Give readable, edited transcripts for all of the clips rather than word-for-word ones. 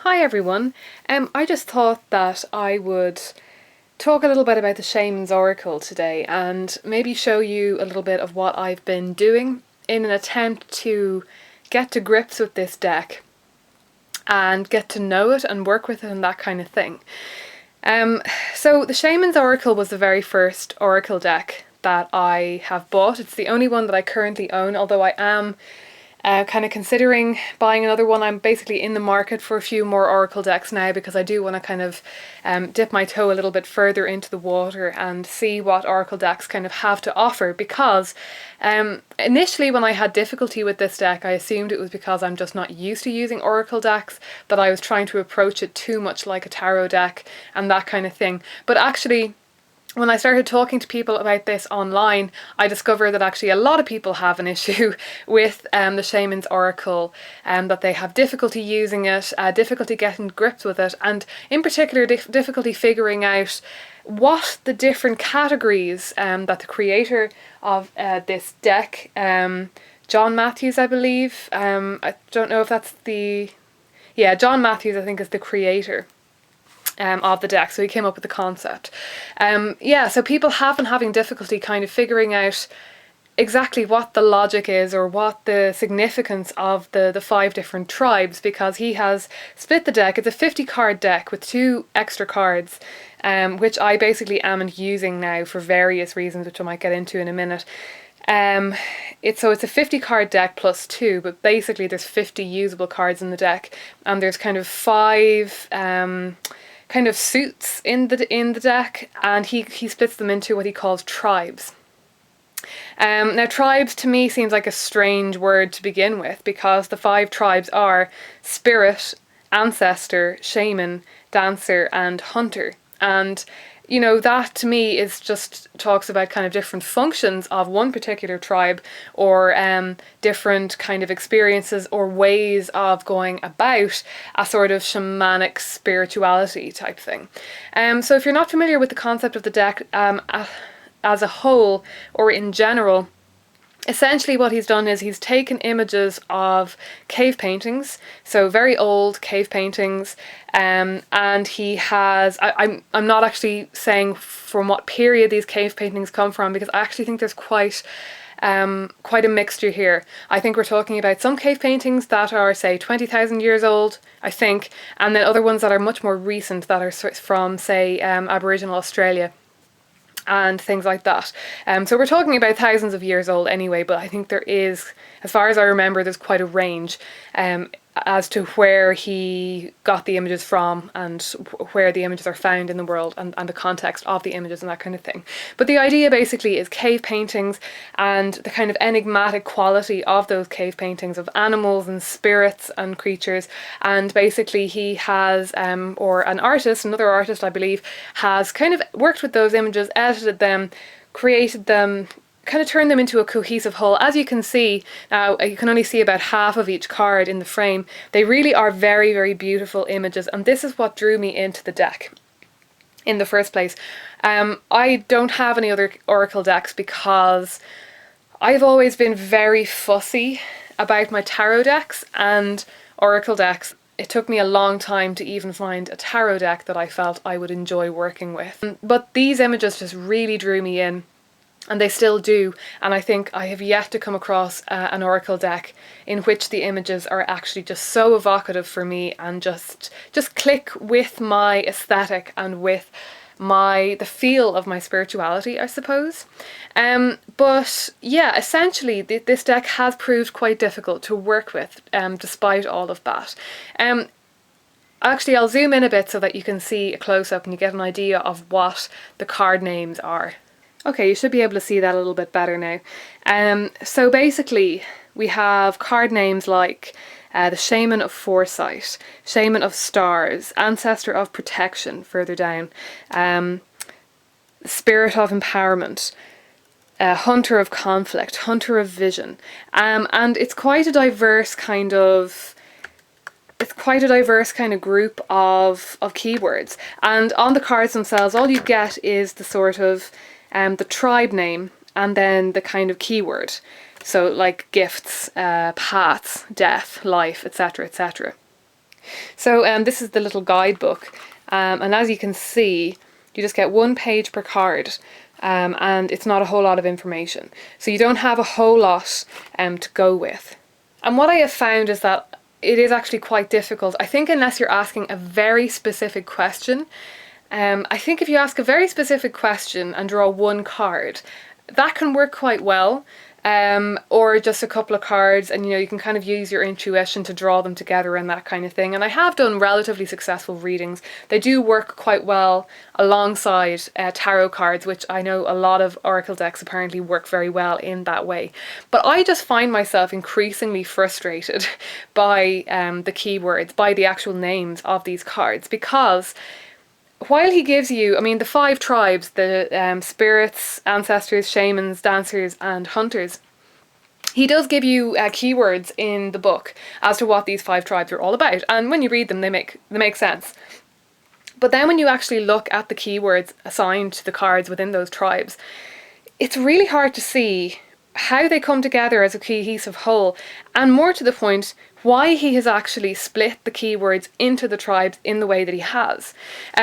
Hi everyone. I just thought that I would talk a little bit about the Shaman's Oracle today and maybe show you a little bit of what I've been doing in an attempt to get to grips with this deck and get to know it and work with it and that kind of thing. So the Shaman's Oracle was the very first Oracle deck that I have bought. It's the only one that I currently own, although I am kind of considering buying another one. I'm basically in the market for a few more Oracle decks now because I do want to kind of dip my toe a little bit further into the water and see what Oracle decks kind of have to offer, because initially when I had difficulty with this deck I assumed it was because I'm just not used to using Oracle decks, that I was trying to approach it too much like a tarot deck and that kind of thing. But actually, when I started talking to people about this online, I discovered that actually a lot of people have an issue with the Shaman's Oracle, and that they have difficulty using it, difficulty getting grips with it, and in particular difficulty figuring out what the different categories that the creator of this deck, John Matthews I believe, I don't know if that's John Matthews I think is the creator of the deck, so he came up with the concept. So people have been having difficulty kind of figuring out exactly what the logic is or what the significance of the 5 different tribes, because he has split the deck. It's a 50 card deck with 2 extra cards, which I basically am using now for various reasons, which I might get into in a minute. It's a 50 card deck plus 2, but basically there's 50 usable cards in the deck, and there's kind of 5 kind of suits in the deck, and he splits them into what he calls tribes. Now tribes to me seems like a strange word to begin with, because the 5 tribes are spirit, ancestor, shaman, dancer and hunter. And you know, that to me is just talks about kind of different functions of one particular tribe, or different kind of experiences or ways of going about a sort of shamanic spirituality type thing. So if you're not familiar with the concept of the deck as a whole or in general, essentially what he's done is he's taken images of cave paintings, so very old cave paintings, and he has, I'm not actually saying from what period these cave paintings come from, because I actually think there's quite a mixture here. I think we're talking about some cave paintings that are, say, 20,000 years old, I think, and then other ones that are much more recent, that are from, say, Aboriginal Australia and things like that. So we're talking about thousands of years old anyway, but I think there is, as far as I remember, there's quite a range as to where he got the images from and where the images are found in the world, and the context of the images and that kind of thing. But the idea basically is cave paintings and the kind of enigmatic quality of those cave paintings of animals and spirits and creatures. And basically he has, or another artist I believe, has kind of worked with those images, edited them, created them, kind of turn them into a cohesive whole. As you can see, now you can only see about half of each card in the frame. They really are very, very beautiful images, and this is what drew me into the deck in the first place. I don't have any other Oracle decks because I've always been very fussy about my tarot decks and Oracle decks. It took me a long time to even find a tarot deck that I felt I would enjoy working with. But these images just really drew me in, and they still do, and I think I have yet to come across an Oracle deck in which the images are actually just so evocative for me and just click with my aesthetic and with the feel of my spirituality, I suppose. But yeah, essentially this deck has proved quite difficult to work with, despite all of that. Actually, I'll zoom in a bit so that you can see a close-up and you get an idea of what the card names are. Okay, you should be able to see that a little bit better now. So basically, we have card names like the Shaman of Foresight, Shaman of Stars, Ancestor of Protection further down, Spirit of Empowerment, Hunter of Conflict, Hunter of Vision, and it's quite a diverse kind of group of keywords. And on the cards themselves, all you get is the sort of the tribe name and then the kind of keyword. So like gifts, paths, death, life, etc., etc. So this is the little guidebook, and as you can see, you just get 1 page per card, and it's not a whole lot of information. So you don't have a whole lot to go with. And what I have found is that it is actually quite difficult, I think, unless you're asking a very specific question. I think if you ask a very specific question and draw 1 card, that can work quite well. Or just a couple of cards, and you can kind of use your intuition to draw them together and that kind of thing. And I have done relatively successful readings. They do work quite well alongside tarot cards, which I know a lot of oracle decks apparently work very well in that way. But I just find myself increasingly frustrated by the keywords, by the actual names of these cards, because while he gives you, the 5 tribes, the spirits, ancestors, shamans, dancers, and hunters, he does give you keywords in the book as to what these 5 tribes are all about. And when you read them, they make sense. But then when you actually look at the keywords assigned to the cards within those tribes, it's really hard to see how they come together as a cohesive whole, and more to the point, why he has actually split the keywords into the tribes in the way that he has.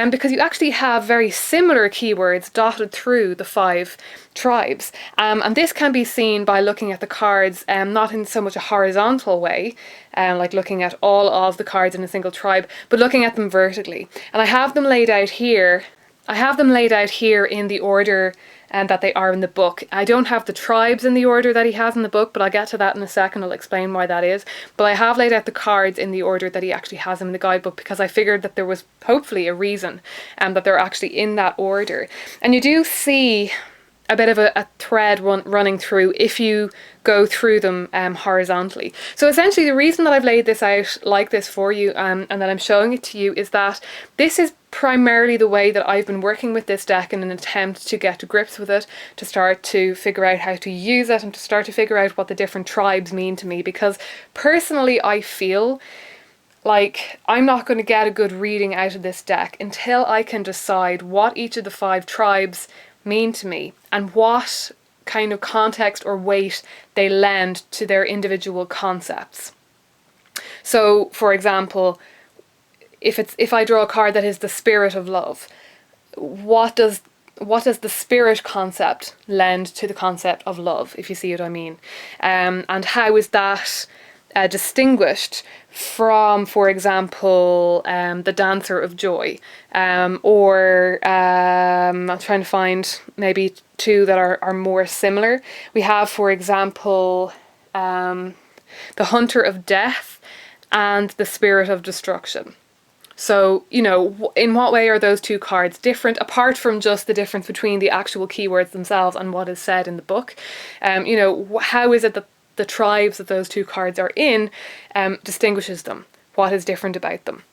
Because you actually have very similar keywords dotted through the 5 tribes. And this can be seen by looking at the cards, not in so much a horizontal way, like looking at all of the cards in a single tribe, but looking at them vertically. And I have them laid out here. In the order that they are in the book. I don't have the tribes in the order that he has in the book, but I'll get to that in a second. I'll explain why that is. But I have laid out the cards in the order that he actually has them in the guidebook, because I figured that there was hopefully a reason that they're actually in that order. And you do see a bit of a thread running through if you go through them horizontally. So essentially the reason that I've laid this out like this for you and that I'm showing it to you is that this is primarily the way that I've been working with this deck in an attempt to get to grips with it, to start to figure out how to use it, and to start to figure out what the different tribes mean to me, because personally I feel like I'm not going to get a good reading out of this deck until I can decide what each of the 5 tribes mean to me and what kind of context or weight they lend to their individual concepts. So, for example, if I draw a card that is the spirit of love, what does the spirit concept lend to the concept of love, if you see what I mean? And how is that distinguished from, for example, the dancer of joy, or I'm trying to find maybe 2 that are more similar. We have, for example, the hunter of death and the spirit of destruction. So, in what way are those 2 cards different, apart from just the difference between the actual keywords themselves and what is said in the book? How is it that the tribes that those 2 cards are in distinguishes them? What is different about them?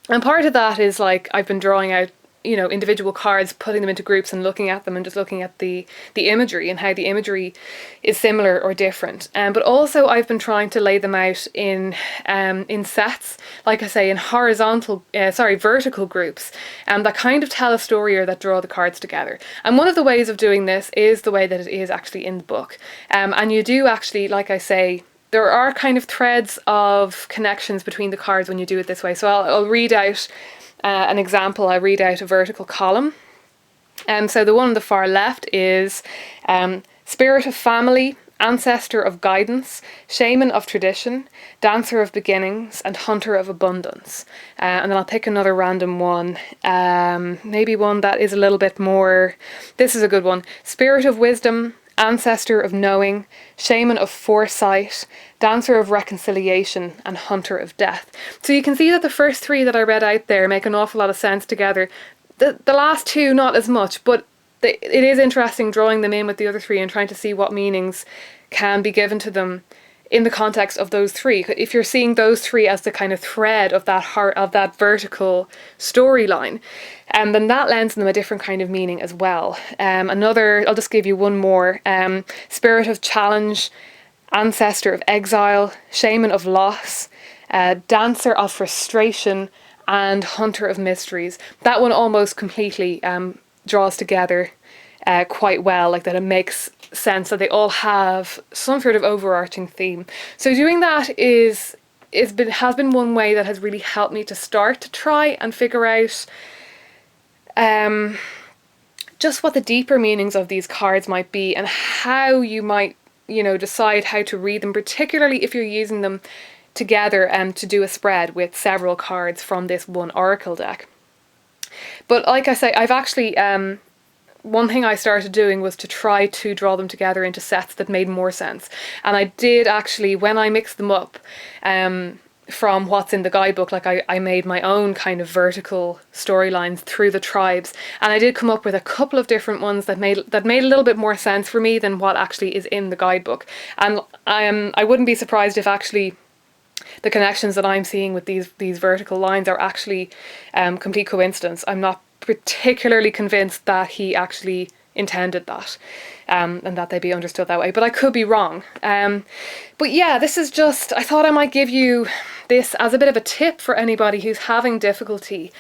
And part of that is, like, I've been drawing out individual cards, putting them into groups and looking at them and just looking at the imagery and how the imagery is similar or different. But also I've been trying to lay them out in sets, like I say, in vertical groups, that kind of tell a story or that draw the cards together. And one of the ways of doing this is the way that it is actually in the book. And you do actually, like I say, there are kind of threads of connections between the cards when you do it this way. So I'll read out an example. I read out a vertical column. So the one on the far left is spirit of family, ancestor of guidance, shaman of tradition, dancer of beginnings, and hunter of abundance. And then I'll pick another random one, maybe one that is a little bit more, this is a good one, spirit of wisdom, ancestor of knowing, shaman of foresight, dancer of reconciliation, and hunter of death. So you can see that the first 3 that I read out there make an awful lot of sense together. The last 2 not as much, but it is interesting drawing them in with the other 3 and trying to see what meanings can be given to them in the context of those 3. If you're seeing those 3 as the kind of thread of that vertical storyline, then that lends them a different kind of meaning as well. I'll just give you one more. Spirit of challenge, ancestor of exile, shaman of loss, dancer of frustration, and hunter of mysteries. That one almost completely draws together quite well, like that it makes sense that they all have some sort of overarching theme. So doing that is has been one way that has really helped me to start to try and figure out just what the deeper meanings of these cards might be, and how you might, decide how to read them, particularly if you're using them together to do a spread with several cards from this one oracle deck. But like I say, I've actually one thing I started doing was to try to draw them together into sets that made more sense. And I did actually, when I mixed them up from what's in the guidebook, like I made my own kind of vertical storylines through the tribes, and I did come up with a couple of different ones that made a little bit more sense for me than what actually is in the guidebook. And I wouldn't be surprised if actually the connections that I'm seeing with these vertical lines are actually complete coincidence. I'm not particularly convinced that he actually intended that, and that they be understood that way, but I could be wrong. But yeah, this is just, I thought I might give you this as a bit of a tip for anybody who's having difficulty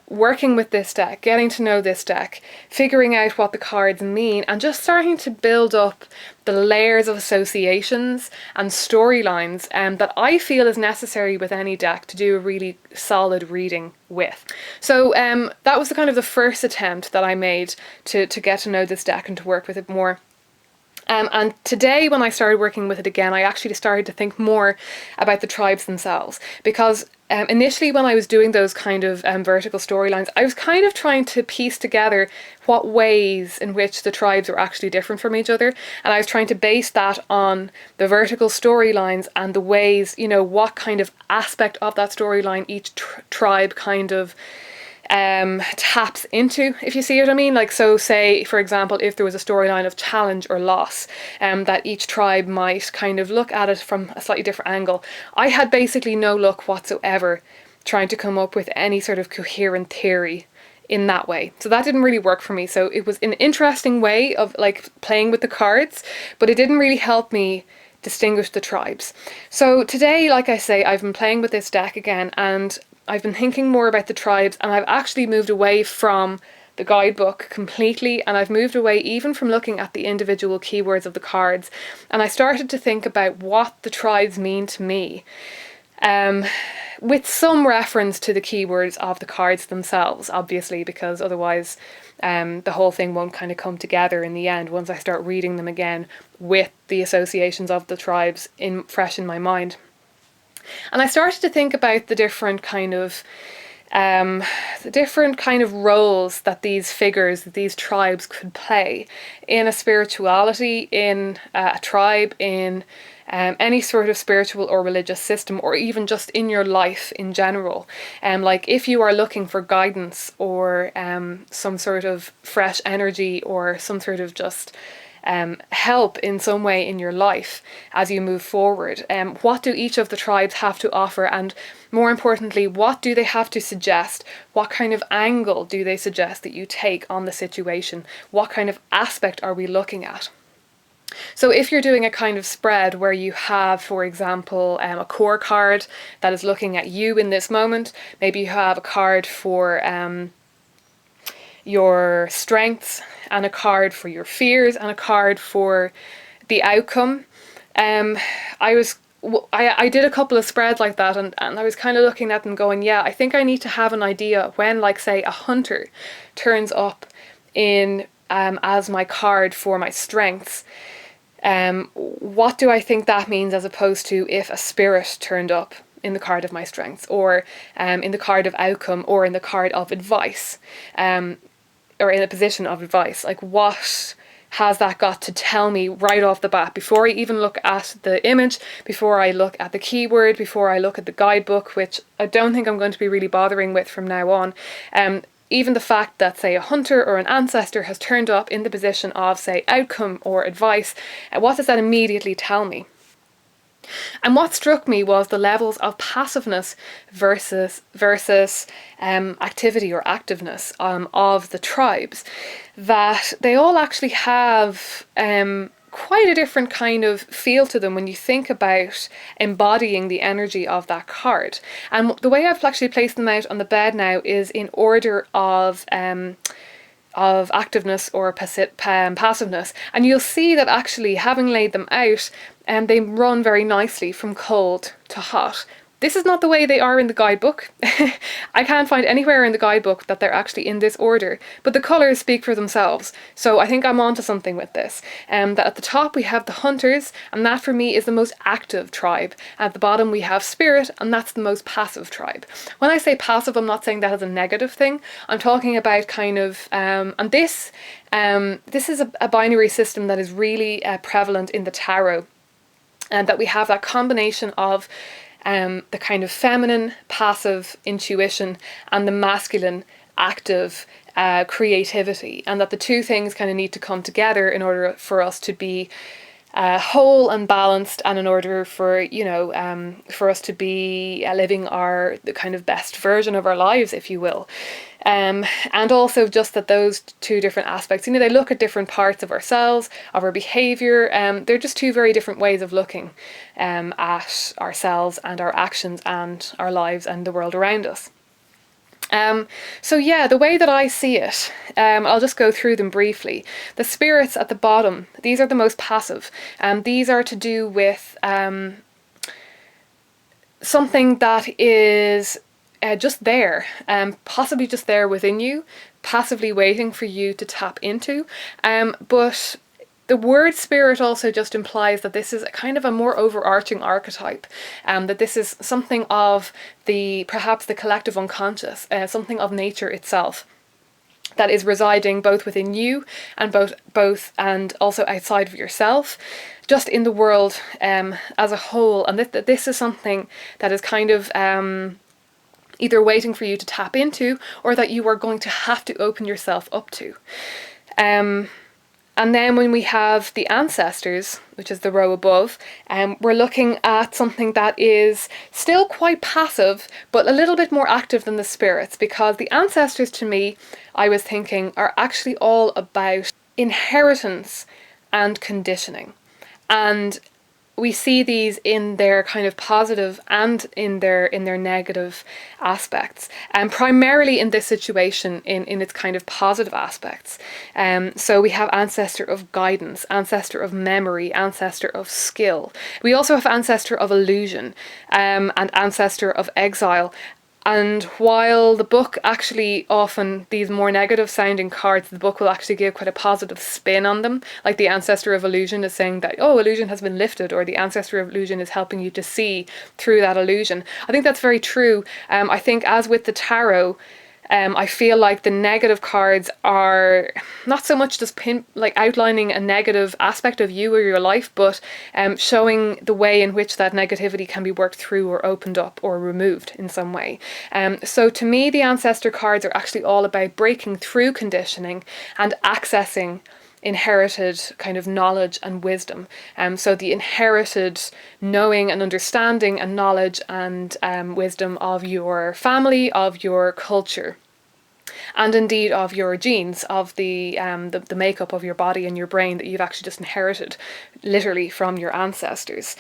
working with this deck, getting to know this deck, figuring out what the cards mean, and just starting to build up the layers of associations and storylines that I feel is necessary with any deck to do a really solid reading with. So that was the first attempt that I made to get to know this deck and to work with it more. And today, when I started working with it again, I actually started to think more about the tribes themselves, because initially when I was doing those kind of vertical storylines, I was kind of trying to piece together what ways in which the tribes were actually different from each other, and I was trying to base that on the vertical storylines and the ways, what kind of aspect of that storyline each tribe kind of taps into, if you see what I mean. Like, so say for example, if there was a storyline of challenge or loss, that each tribe might kind of look at it from a slightly different angle. I had basically no luck whatsoever trying to come up with any sort of coherent theory in that way, so that didn't really work for me. So it was an interesting way of like playing with the cards, but it didn't really help me distinguish the tribes. So today, like I say, I've been playing with this deck again, and I've been thinking more about the tribes, and I've actually moved away from the guidebook completely, and I've moved away even from looking at the individual keywords of the cards, and I started to think about what the tribes mean to me, with some reference to the keywords of the cards themselves, obviously, because otherwise the whole thing won't kind of come together in the end once I start reading them again with the associations of the tribes fresh in my mind. And I started to think about the different kind of roles that these figures, that these tribes could play in a spirituality, in a tribe, in any sort of spiritual or religious system, or even just in your life in general. Like if you are looking for guidance or some sort of fresh energy or some sort of just help in some way in your life as you move forward. What do each of the tribes have to offer, and more importantly, what do they have to suggest? What kind of angle do they suggest that you take on the situation? What kind of aspect are we looking at? So if you're doing a kind of spread where you have, for example, a core card that is looking at you in this moment, maybe you have a card for your strengths, and a card for your fears, and a card for the outcome. I did a couple of spreads like that, and I was kind of looking at them going, yeah, I think I need to have an idea when, like say, a hunter turns up in as my card for my strengths. What do I think that means, as opposed to if a spirit turned up in the card of my strengths, or in the card of outcome, or in the card of advice, or in a position of advice. Like, what has that got to tell me right off the bat, before I even look at the image, before I look at the keyword, before I look at the guidebook, which I don't think I'm going to be really bothering with from now on. Even the fact that, say, a hunter or an ancestor has turned up in the position of, say, outcome or advice, what does that immediately tell me? And what struck me was the levels of passiveness versus activity or activeness of the tribes, that they all actually have quite a different kind of feel to them when you think about embodying the energy of that card. And the way I've actually placed them out on the bed now is in order of activeness or passiveness, and you'll see that actually, having laid them out, and they run very nicely from cold to hot. This is not the way they are in the guidebook. I can't find anywhere in the guidebook that they're actually in this order, but the colours speak for themselves. So I think I'm onto something with this. That at the top we have the hunters, and that for me is the most active tribe. At the bottom we have spirit, and that's the most passive tribe. When I say passive, I'm not saying that as a negative thing. I'm talking about kind of, and this is a binary system that is really prevalent in the tarot, and that we have that combination of the kind of feminine, passive intuition and the masculine, active creativity, and that the two things kind of need to come together in order for us to be whole and balanced, and in order for for us to be living the kind of best version of our lives, if you will. And also just that those two different aspects, they look at different parts of ourselves, of our behaviour. They're just two very different ways of looking at ourselves and our actions and our lives and the world around us. So yeah, the way that I see it, I'll just go through them briefly. The spirits at the bottom, these are the most passive. These are to do with something that is just there, possibly just there within you, passively waiting for you to tap into. But the word spirit also just implies that this is a kind of a more overarching archetype, that this is something of perhaps the collective unconscious, something of nature itself, that is residing both within you and both and also outside of yourself, just in the world as a whole. And this is something that is kind of either waiting for you to tap into, or that you are going to have to open yourself up to. And then when we have the ancestors, which is the row above, we're looking at something that is still quite passive, but a little bit more active than the spirits, because the ancestors, to me, I was thinking, are actually all about inheritance and conditioning. And we see these in their kind of positive and in their negative aspects, and primarily in this situation in its kind of positive aspects. So we have ancestor of guidance, ancestor of memory, ancestor of skill. We also have ancestor of illusion, and ancestor of exile. And while the book actually often, these more negative sounding cards, the book will actually give quite a positive spin on them. Like the ancestor of illusion is saying that, oh, illusion has been lifted, or the ancestor of illusion is helping you to see through that illusion. I think that's very true. I think as with the tarot, I feel like the negative cards are not so much just outlining a negative aspect of you or your life, but showing the way in which that negativity can be worked through or opened up or removed in some way. So to me, the ancestor cards are actually all about breaking through conditioning and accessing inherited kind of knowledge and wisdom. So the inherited knowing and understanding and knowledge and wisdom of your family, of your culture, and indeed of your genes, of the makeup of your body and your brain that you've actually just inherited literally from your ancestors.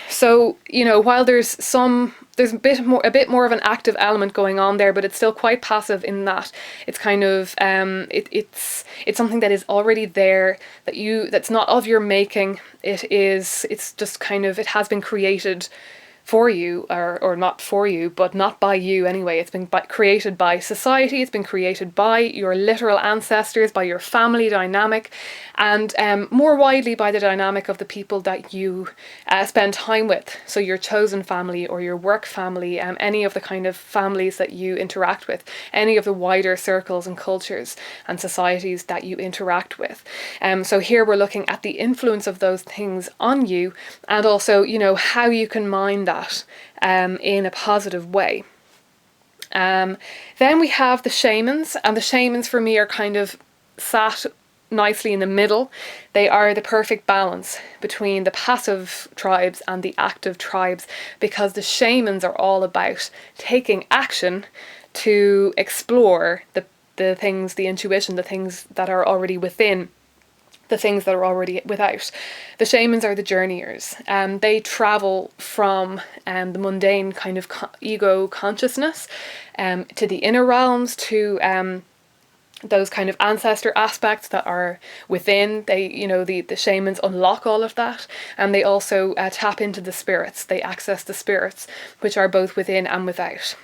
So while there's a bit more of an active element going on there, but it's still quite passive in that it's kind of it's something that is already there, that's not of your making. It's just kind of, it has been created for you, or not for you, but not by you anyway. It's been created by society, it's been created by your literal ancestors, by your family dynamic, and more widely by the dynamic of the people that you spend time with. So your chosen family or your work family, any of the kind of families that you interact with, any of the wider circles and cultures and societies that you interact with. So here we're looking at the influence of those things on you, and also, how you can mine that in a positive way. Then we have the shamans, and the shamans for me are kind of sat nicely in the middle. They are the perfect balance between the passive tribes and the active tribes, because the shamans are all about taking action to explore the things, the intuition, the things that are already within, the things that are already without. The shamans are the journeyers. They travel from the mundane kind of ego consciousness to the inner realms, to those kind of ancestor aspects that are within. They, the shamans unlock all of that, and they also tap into the spirits. They access the spirits, which are both within and without.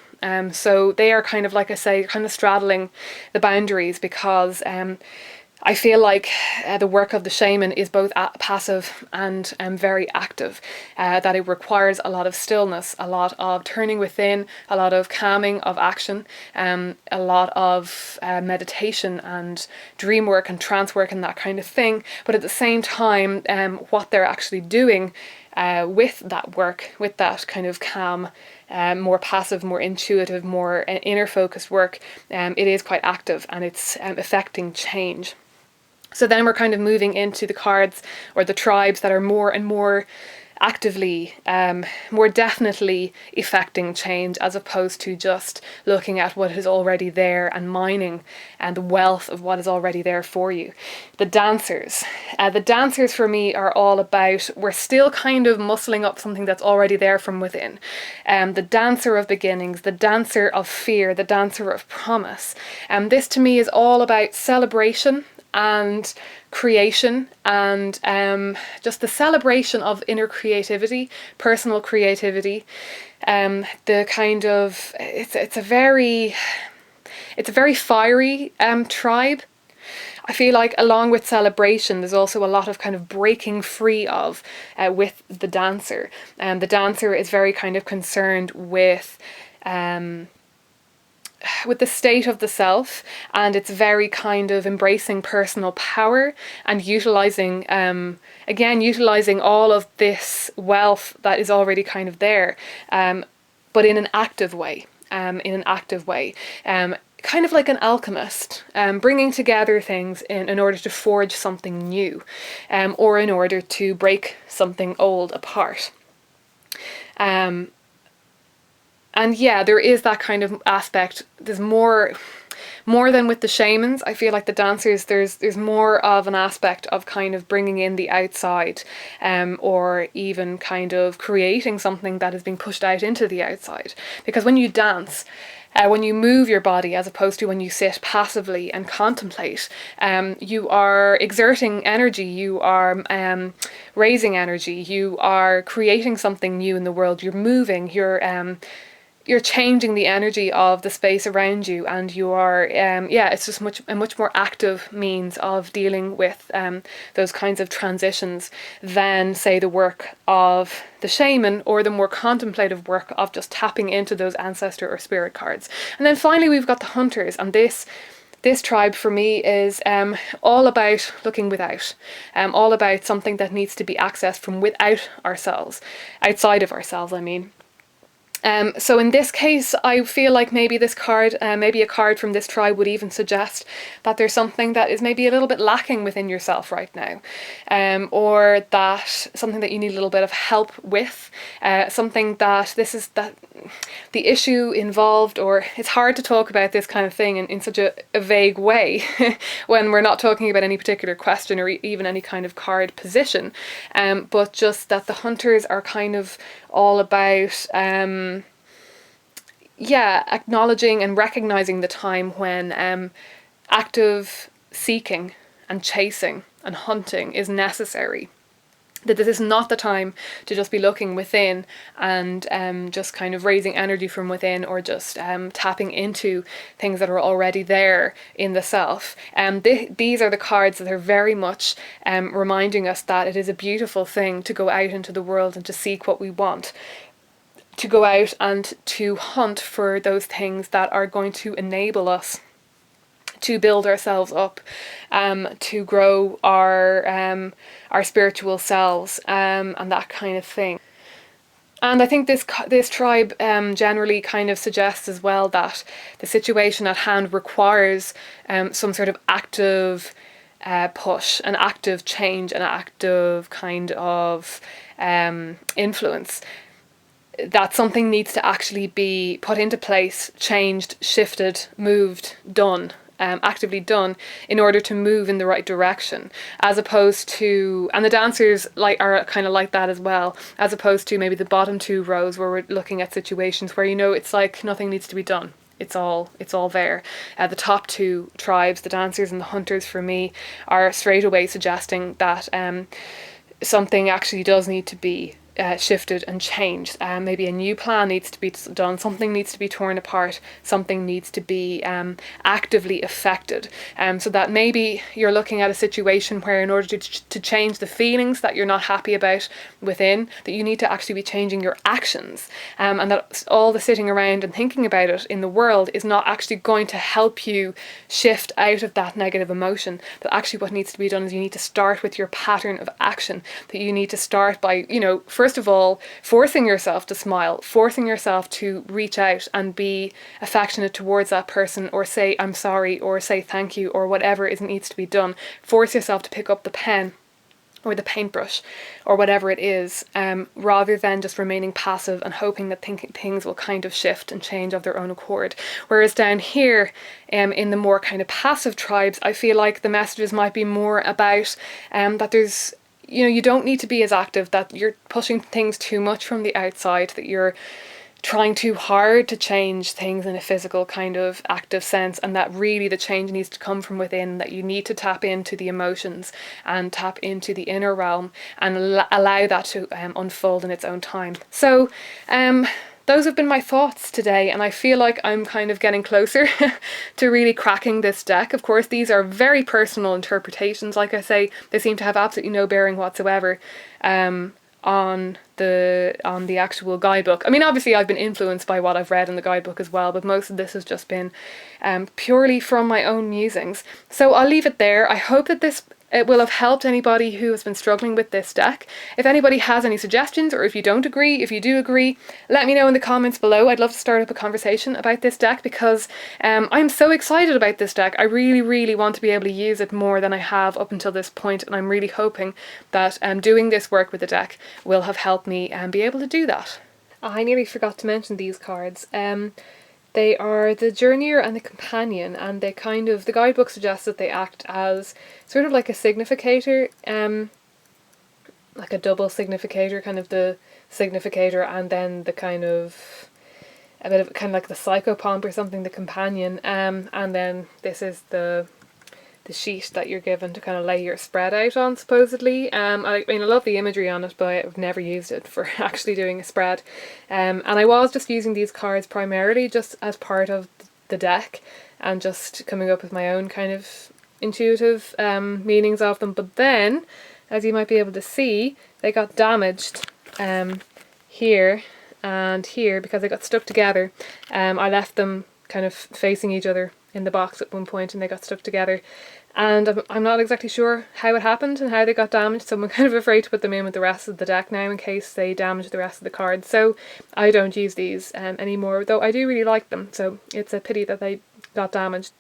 So they are kind of, like I say, kind of straddling the boundaries, because I feel like the work of the shaman is both passive and very active, that it requires a lot of stillness, a lot of turning within, a lot of calming of action, a lot of meditation and dream work and trance work and that kind of thing. But at the same time, what they're actually doing with that work, with that kind of calm, more passive, more intuitive, more inner focused work, it is quite active, and it's affecting change. So then we're kind of moving into the cards or the tribes that are more and more actively, more definitely effecting change, as opposed to just looking at what is already there and mining and the wealth of what is already there for you. The dancers. The dancers for me are all about, we're still kind of muscling up something that's already there from within. The dancer of beginnings, the dancer of fear, the dancer of promise. This to me is all about celebration and creation, and just the celebration of inner creativity, personal creativity. The kind of, it's a very fiery tribe. I feel like along with celebration, there's also a lot of kind of breaking free of with the dancer. The dancer is very kind of concerned with the state of the self, and it's very kind of embracing personal power and utilizing all of this wealth that is already kind of there, but in an active way. Kind of like an alchemist, bringing together things in order to forge something new, or in order to break something old apart. And yeah, there is that kind of aspect. There's more than with the shamans. I feel like the dancers, there's more of an aspect of kind of bringing in the outside, or even kind of creating something that is being pushed out into the outside. Because when you dance, when you move your body, as opposed to when you sit passively and contemplate, you are exerting energy, you are raising energy, you are creating something new in the world, you're moving, you're changing the energy of the space around you, and you are, it's just a much more active means of dealing with those kinds of transitions than, say, the work of the shaman, or the more contemplative work of just tapping into those ancestor or spirit cards. And then finally we've got the hunters, and this tribe for me is all about looking without, all about something that needs to be accessed from without ourselves, outside of ourselves, I mean. So in this case, I feel like maybe this card, maybe a card from this tribe would even suggest that there's something that is maybe a little bit lacking within yourself right now, or that something that you need a little bit of help with, something that the issue involved, or it's hard to talk about this kind of thing in such a vague way when we're not talking about any particular question or even any kind of card position, but just that the hunters are kind of all about acknowledging and recognizing the time when active seeking and chasing and hunting is necessary. That this is not the time to just be looking within and just kind of raising energy from within, or just tapping into things that are already there in the self. These are the cards that are very much reminding us that it is a beautiful thing to go out into the world and to seek what we want, to go out and to hunt for those things that are going to enable us to build ourselves up, to grow our spiritual selves, and that kind of thing. And I think this tribe generally kind of suggests as well that the situation at hand requires some sort of active push, an active change, an active kind of influence. That something needs to actually be put into place, changed, shifted, moved, done. Actively done in order to move in the right direction, as opposed to, and the dancers are kind of like that as well, as opposed to maybe the bottom two rows where we're looking at situations where it's like nothing needs to be done. it's all there. The top two tribes, the Dancers and the Hunters, for me, are straight away suggesting that something actually does need to be shifted and changed. Maybe a new plan needs to be done, something needs to be torn apart, something needs to be actively affected. So that maybe you're looking at a situation where, in order to change the feelings that you're not happy about within, that you need to actually be changing your actions, and that all the sitting around and thinking about it in the world is not actually going to help you shift out of that negative emotion. That actually what needs to be done is you need to start with your pattern of action, that you need to start by, first of all, forcing yourself to smile, forcing yourself to reach out and be affectionate towards that person, or say I'm sorry, or say thank you, or whatever it needs to be done. Force yourself to pick up the pen or the paintbrush or whatever it is, rather than just remaining passive and hoping that things will kind of shift and change of their own accord. Whereas down here, in the more kind of passive tribes, I feel like the messages might be more about that there's, you don't need to be as active, that you're pushing things too much from the outside, that you're trying too hard to change things in a physical kind of active sense, and that really the change needs to come from within, that you need to tap into the emotions and tap into the inner realm and allow that to unfold in its own time. So those have been my thoughts today, and I feel like I'm kind of getting closer to really cracking this deck. Of course, these are very personal interpretations. Like I say, they seem to have absolutely no bearing whatsoever on the actual guidebook. I mean, obviously I've been influenced by what I've read in the guidebook as well, but most of this has just been purely from my own musings. So I'll leave it there. I hope that it will have helped anybody who has been struggling with this deck. If anybody has any suggestions, or if you don't agree, if you do agree, let me know in the comments below. I'd love to start up a conversation about this deck, because I'm so excited about this deck. I really, really want to be able to use it more than I have up until this point, and I'm really hoping that doing this work with the deck will have helped me be able to do that. I nearly forgot to mention these cards. They are the Journeyer and the Companion, and the guidebook suggests that they act as sort of like a significator, like a double significator, kind of the significator and then the kind of a bit of kind of like the psychopomp or something, the companion, and then this is the sheet that you're given to kind of lay your spread out on, supposedly. I mean, I love the imagery on it, but I've never used it for actually doing a spread. And I was just using these cards primarily just as part of the deck and just coming up with my own kind of intuitive meanings of them. But then, as you might be able to see, they got damaged here and here because they got stuck together. I left them kind of facing each other in the box at one point, and they got stuck together, and I'm not exactly sure how it happened and how they got damaged, so I'm kind of afraid to put them in with the rest of the deck now in case they damage the rest of the cards. So I don't use these anymore, though I do really like them, so it's a pity that they got damaged.